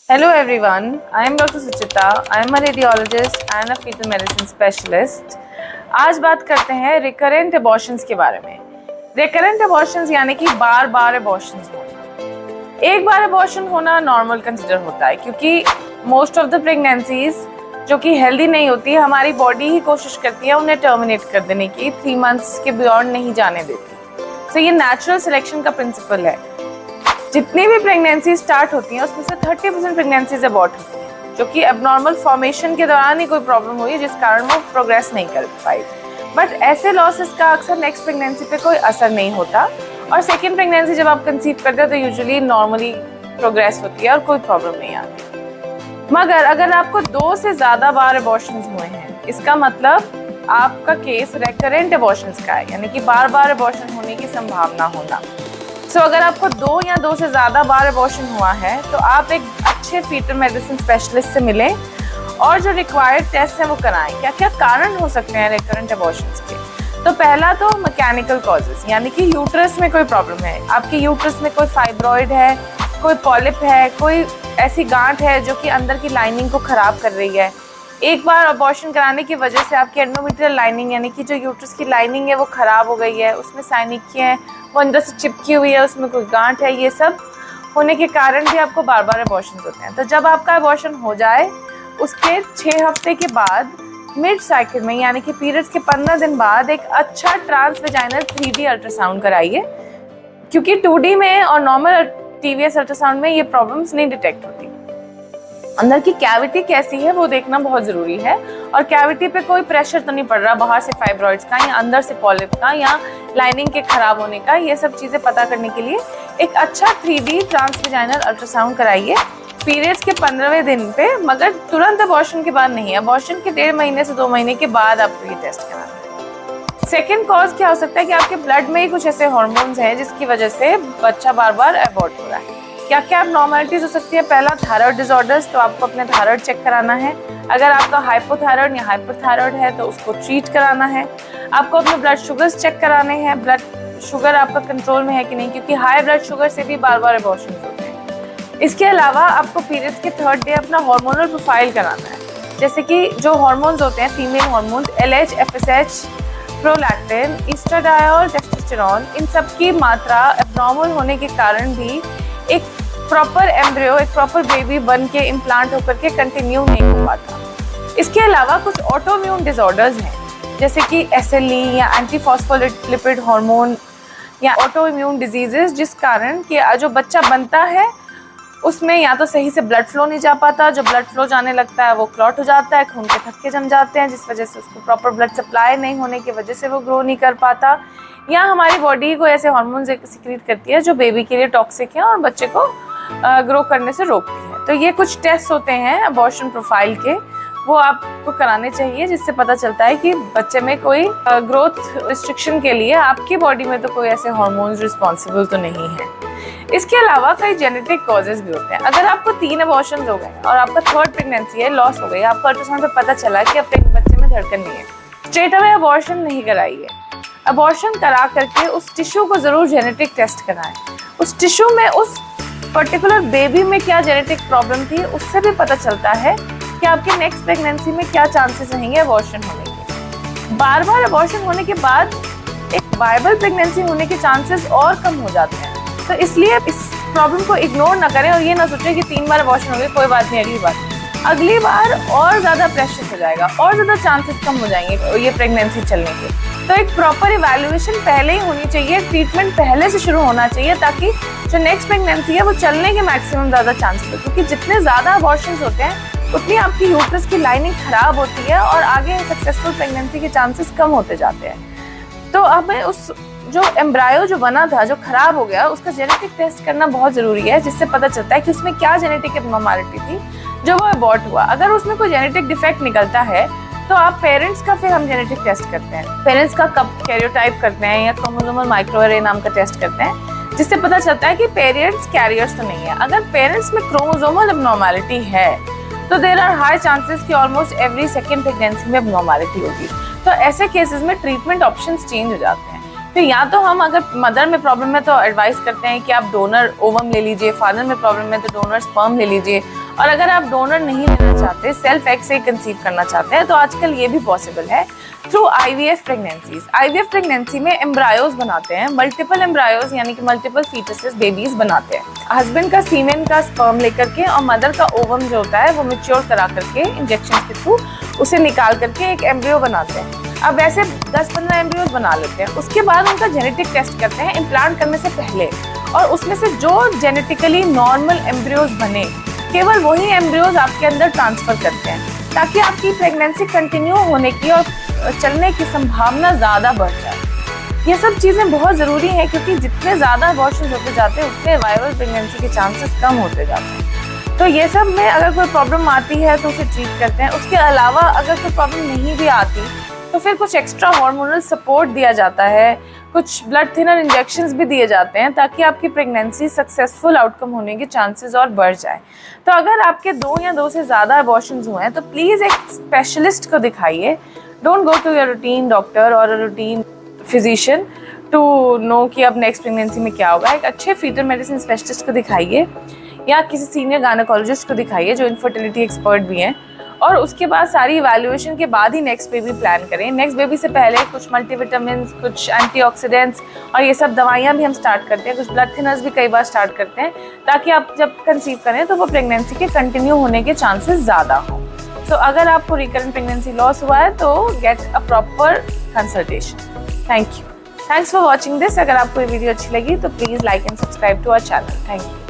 Hello everyone, I am Dr. Suchita. I am a radiologist and a fetal medicine specialist. आज बात करते हैं recurrent abortions के बारे में। रिकरेंट अबॉर्शंस यानी कि बार बार अबॉर्शंस होना। एक बार अबॉर्शन होना नॉर्मल कंसिडर होता है क्योंकि मोस्ट ऑफ द प्रेगनेंसीज जो कि हेल्दी नहीं होती, हमारी बॉडी ही कोशिश करती है उन्हें टर्मिनेट कर देने की, 3 मंथ्स के बियॉन्ड नहीं जाने देती। सो ये नेचुरल सिलेक्शन का प्रिंसिपल है। जितनी भी प्रेगनेंसी स्टार्ट होती हैं उसमें से 30% प्रेगनेंसीज अबॉर्ट होती हैं, जो कि एबनॉर्मल फॉर्मेशन के दौरान ही कोई प्रॉब्लम हुई जिस कारण वो प्रोग्रेस नहीं कर पाई। बट ऐसे लॉसेस का अक्सर नेक्स्ट प्रेगनेंसी पे कोई असर नहीं होता और सेकेंड प्रेगनेंसी जब आप कंसीव करते हो तो यूजुअली नॉर्मली प्रोग्रेस होती है और कोई प्रॉब्लम नहीं आती। मगर अगर आपको 2 से ज़्यादा बार अबॉर्शंस हुए हैं, इसका मतलब आपका केस रेकरेंट अबॉर्शंस का है, यानी कि बार बार अबॉर्शन होने की संभावना होना। अगर आपको 2 या 2 से ज़्यादा बार अबॉर्शन हुआ है तो आप एक अच्छे फीटल मेडिसिन स्पेशलिस्ट से मिलें और जो रिक्वायर्ड टेस्ट हैं वो कराएं। क्या क्या कारण हो सकते हैं रिकरेंट अबॉर्शंस के? तो पहला तो मैकेनिकल कॉजेस, यानी कि यूट्रस में कोई प्रॉब्लम है, आपके यूट्रस में कोई फाइब्रॉइड है, कोई पॉलिप है, कोई ऐसी गांठ है जो कि अंदर की लाइनिंग को ख़राब कर रही है। एक बार अबॉर्शन कराने की वजह से आपकी एंडोमेट्रियल लाइनिंग यानी कि जो यूट्रस की लाइनिंग है वो ख़राब हो गई है, उसमें साइनिकियाँ हैं, वो अंदर से चिपकी हुई है, उसमें कोई गांठ है, ये सब होने के कारण भी आपको बार बार अबॉर्शन होते हैं। तो जब आपका अबॉर्शन हो जाए उसके 6 हफ्ते के बाद मिड साइकिल में, यानी कि पीरियड्स के 15 दिन बाद एक अच्छा ट्रांसवेजाइनल 3D अल्ट्रासाउंड कराइए, क्योंकि 2D में और नॉर्मल TVS अल्ट्रासाउंड में ये प्रॉब्लम्स नहीं डिटेक्ट होती। अंदर की कैविटी कैसी है वो देखना बहुत ज़रूरी है और कैविटी पे कोई प्रेशर तो नहीं पड़ रहा बाहर से फाइब्रॉइड्स का या अंदर से पॉलिप का या लाइनिंग के ख़राब होने का। ये सब चीज़ें पता करने के लिए एक अच्छा 3D ट्रांसवेजाइनल अल्ट्रासाउंड कराइए पीरियड्स के 15वें दिन पे, मगर तुरंत अबॉर्शन के बाद नहीं। अबॉर्शन के 1.5 महीने से 2 महीने के बाद आपको ये टेस्ट कराना है। सेकेंड कॉज क्या हो सकता है कि आपके ब्लड में ही कुछ ऐसे हार्मोन्स हैं जिसकी वजह से बच्चा बार बार अबॉर्ट हो रहा है। क्या क्या एबनॉर्मलिटीज हो सकती है? पहला, थायराइड डिसऑर्डर्स, तो आपको अपने थायराइड चेक कराना है। अगर आपका हाइपोथायराइड या हाइपरथायराइड है तो उसको ट्रीट कराना है। आपको अपने ब्लड शुगर्स चेक कराने हैं, ब्लड शुगर आपका कंट्रोल में है कि नहीं, क्योंकि हाई ब्लड शुगर से भी बार बार अबॉर्शन होते हैं। इसके अलावा आपको पीरियड्स के 3rd डे अपना हार्मोनल प्रोफाइल कराना है, जैसे कि जो हार्मोन्स होते हैं female hormones, LH, FSH, prolactin, estradiol, testosterone, इन सब की मात्रा एब्नॉर्मल होने के कारण भी एक प्रॉपर एम्ब्रियो, एक प्रॉपर बेबी बन के इम्प्लांट होकर के कंटिन्यू नहीं हो पाता। इसके अलावा कुछ ऑटोइम्यून डिसऑर्डर्स हैं, जैसे कि SLE या एंटी फॉस्फोलिपिड हार्मोन या ऑटोइम्यून डिजीजेस, जिस कारण कि जो बच्चा बनता है उसमें या तो सही से ब्लड फ्लो नहीं जा पाता, जो ब्लड फ्लो जाने लगता है वो क्लॉट हो जाता है, खून के थक्के जम जाते हैं, जिस वजह से उसको प्रॉपर ब्लड सप्लाई नहीं होने की वजह से वो ग्रो नहीं कर पाता, या हमारी बॉडी को ऐसे हार्मोन्स सिक्रीट करती है जो बेबी के लिए टॉक्सिक है और बच्चे को ग्रो करने से रोकती है। तो ये कुछ टेस्ट होते हैं अबॉर्शन प्रोफाइल के, वो आपको कराने चाहिए, जिससे पता चलता है कि बच्चे में कोई ग्रोथ रिस्ट्रिक्शन के लिए आपकी बॉडी में तो कोई ऐसे हार्मोन्स रिस्पॉन्सिबल तो नहीं है। इसके अलावा कई जेनेटिक कॉजेज भी होते हैं। अगर आपको 3 अबॉर्शन हो गए और आपका 3rd प्रेगनेंसी है, लॉस हो गई, आपको अल्ट्रासाउंड पे पता चला कि अब बच्चे में धड़कन नहीं है, स्ट्रेट अवे अबॉर्शन नहीं कराइए। अबॉर्शन करा करके उस टिश्यू को ज़रूर जेनेटिक टेस्ट कराएं। उस टिश्यू में उस पर्टिकुलर बेबी में क्या जेनेटिक प्रॉब्लम थी उससे भी पता चलता है कि आपके नेक्स्ट प्रेगनेंसी में क्या चांसेस रहेंगे अबॉर्शन होने के। बार बार अबॉर्शन होने के बाद एक वायबल प्रेगनेंसी होने के चांसेस और कम हो जाते हैं। तो इसलिए इस प्रॉब्लम को इग्नोर ना करें और ये ना सोचें कि 3 बार अबॉर्शन हो गई, कोई बात नहीं, अगली बार और ज़्यादा प्रेशर हो जाएगा और ज़्यादा चांसेस कम हो जाएंगे ये प्रेगनेंसी चलने के। तो एक प्रॉपर इवैल्यूएशन पहले ही होनी चाहिए, ट्रीटमेंट पहले से शुरू होना चाहिए, ताकि जो नेक्स्ट प्रेगनेंसी है वो चलने के मैक्सिमम ज़्यादा चांसेस हो, क्योंकि जितने ज़्यादा अबॉर्शंस होते हैं उतनी आपकी यूट्रस की लाइनिंग ख़राब होती है और आगे सक्सेसफुल प्रेगनेंसी के चांसेस कम होते जाते हैं। तो हमें उस जो एम्ब्रायो जो बना था, जो ख़राब हो गया, उसका जेनेटिक टेस्ट करना बहुत ज़रूरी है, जिससे पता चलता है कि उसमें क्या जेनेटिक एब्नॉर्मलिटी थी जो वो अबॉर्ट हुआ। अगर उसमें कोई जेनेटिक डिफेक्ट निकलता है तो आप पेरेंट्स का फिर हम जेनेटिक टेस्ट करते हैं, पेरेंट्स का कब कैरियोटाइप करते हैं या क्रोमोसोमल माइक्रोएरे नाम का टेस्ट करते हैं, जिससे पता चलता है कि पेरेंट्स कैरियर्स तो नहीं है। अगर पेरेंट्स में क्रोमोसोमल एब्नॉर्मलिटी है तो देयर आर हाई चांसेस कि ऑलमोस्ट एवरी सेकेंड प्रेगनेंसी में एब्नॉर्मलिटी होगी। तो ऐसे केसेस में ट्रीटमेंट ऑप्शंस चेंज हो जाते हैं। तो या तो हम अगर मदर में प्रॉब्लम है तो एडवाइस करते हैं कि आप डोनर ओवम ले लीजिए, फादर में प्रॉब्लम है तो डोनर स्पर्म ले लीजिए, और अगर आप डोनर नहीं लेना चाहते, सेल्फ एग से कंसीव करना चाहते हैं, तो आजकल ये भी पॉसिबल है through IVF pregnancies. IVF pregnancy में एम्ब्रायोज बनाते हैं, मल्टीपल एम्ब्रायोज यानी कि मल्टीपल फीटसेस, बेबीज बनाते हैं। हस्बैंड का सीमेन का स्पर्म लेकर के और मदर का ओवम जो होता है वो मैच्योर करा करके इंजेक्शन के थ्रू उसे निकाल करके एक एम्ब्रियो बनाते हैं। अब वैसे 10-15 एम्ब्रियोज बना लेते हैं, उसके बाद उनका जेनेटिक टेस्ट करते हैं इम्प्लांट करने से पहले, और उसमें से जो जेनेटिकली नॉर्मल एम्ब्रियोज बने केवल वही एम्ब्रियोज आपके अंदर ट्रांसफर करते हैं, ताकि आपकी प्रेगनेंसी कंटिन्यू होने की और चलने की संभावना ज़्यादा बढ़ जाए। ये सब चीज़ें बहुत ज़रूरी हैं, क्योंकि जितने ज़्यादा अबॉर्शंस होते जाते हैं उतने वायबल प्रेगनेंसी के चांसेस कम होते जाते हैं। तो ये सब में अगर कोई प्रॉब्लम आती है तो उसे ट्रीट करते हैं। उसके अलावा अगर कोई प्रॉब्लम नहीं भी आती तो फिर कुछ एक्स्ट्रा हार्मोनल सपोर्ट दिया जाता है, कुछ ब्लड थिनर इंजेक्शंस भी दिए जाते हैं, ताकि आपकी प्रेगनेंसी सक्सेसफुल आउटकम होने के चांसेस और बढ़ जाए। तो अगर आपके 2 या 2 से ज़्यादा अबॉर्शंस हुए हैं तो प्लीज़ एक स्पेशलिस्ट को दिखाइए। Don't go to your routine doctor और रूटीन फिजिशियन टू नो कि अब नेक्स्ट प्रेगनेंसी में क्या होगा। एक अच्छे फीटल मेडिसिन स्पेशलिस्ट को दिखाइए या किसी सीनियर गायनेकोलॉजिस्ट को दिखाइए जो इनफर्टिलिटी एक्सपर्ट भी हैं, और उसके बाद सारी इवैल्यूएशन के बाद ही नेक्स्ट बेबी प्लान करें। नेक्स्ट बेबी से पहले कुछ मल्टीविटामिन, कुछ एंटीऑक्सीडेंट्स और ये सब दवाइयाँ भी हम स्टार्ट करते हैं, कुछ ब्लड थिनर्स भी कई बार स्टार्ट करते हैं, ताकि आप जब कंसीव करें तो वो प्रेगनेंसी के कंटिन्यू होने के चांसेस ज़्यादा हों। तो अगर आपको रिकरेंट प्रेगनेंसी लॉस हुआ है तो get a proper consultation. Thank you. Thanks for watching this. अगर आपको ये वीडियो अच्छी लगी तो please like and subscribe to our channel. Thank you.